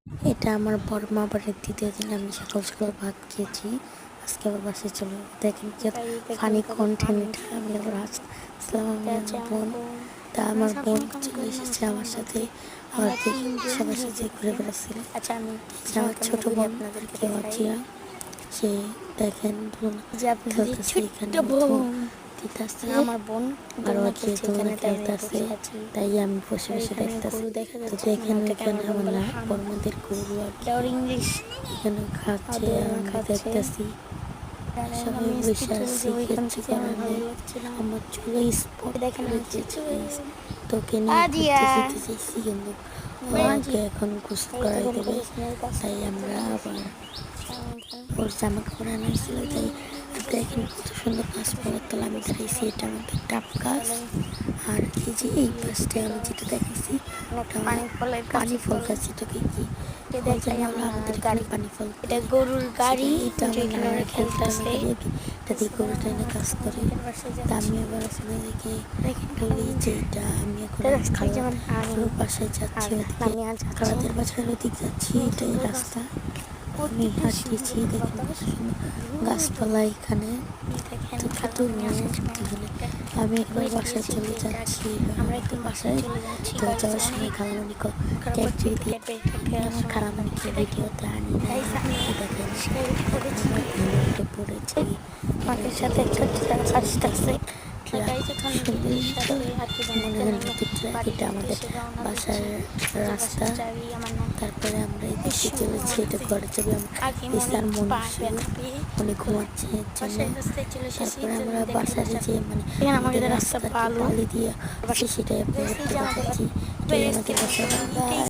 এটা আমার বড়মা বাড়ির দ্বিতীয় দিন। আমি সকাল সকাল ভাত খেয়েছি। আজকে আবার বাসায় চলে দেখেন কি ফানি কন্টেন্ট এটা। আমি আবার আসলাম, আমি আমার বোন। তা আমার বোন চলে এসেছে আমার সাথে, আবার সবার সাথে ঘুরে বেড়াচ্ছিল। আমার ছোট বোন কেওয়াচিয়া, সে দেখেন খেলতেছে এখানে আমার বোন আরো খেলতেছে, তাই আমি বসে বসে দেখতেছি। তো দেখেন এখানে আমার বড়মাদের গরু আর ইংলিশ এখানে খাচ্ছে, আমি দেখতেছি সবাই বসে আছি কিছু করার নেই। আমার চুলে স্পট তোকে নিয়ে ঘুরতে যেতে চাইছি, কিন্তু ওকে এখন গোসল করাই দেবে, তাই আমরা আবার ওর জামা কাপড় আনা হয়েছিল। তাই দেখেন কত সুন্দর গাছপালার তলা আমি দাঁড়িয়েছি। এটা আমাদের ডাব গাছ। আর এই যে এই পাশটায় আমি যেটা দেখেছি পানি ফল গাছ, এটাকে কি আমাদের গাড়ি পানি ফল, এটা গরুর গাড়ি, এটা আমার খেলতেছে, এটা দিয়ে গরু ট্রেনে কাজ করে। তা আমি এবার আসলে দেখে বলি যে এটা আমি এখন খালার বাসায় যাচ্ছি, খালাদের বাসার ওদিক যাচ্ছি, এটাই রাস্তা। আমি হাঁটতেছি, দেখেন গাছপালা এখানে আমি একবার বাসায় চলে যাচ্ছি। আমরা একটু বাসায় তো যাওয়ার সময় খালামণি আমার খালামণিকে ভিডিওতে আনি না, দেখেন হেলমেটে পড়েছি, মাকে সাথে আসতেছে। এটা আমাদের বাসার রাস্তা। তারপরে আমরা এদিকে চলেছি, এটা ঘরে যাবে আমার মনে ঘুমাচ্ছে এর জন্য। তারপরে আমরা বাসায় যে আমাদের রাস্তা বালি দিয়ে সেটাই আপনাদের দেখাচ্ছি, এটাই আমাদের বাসা।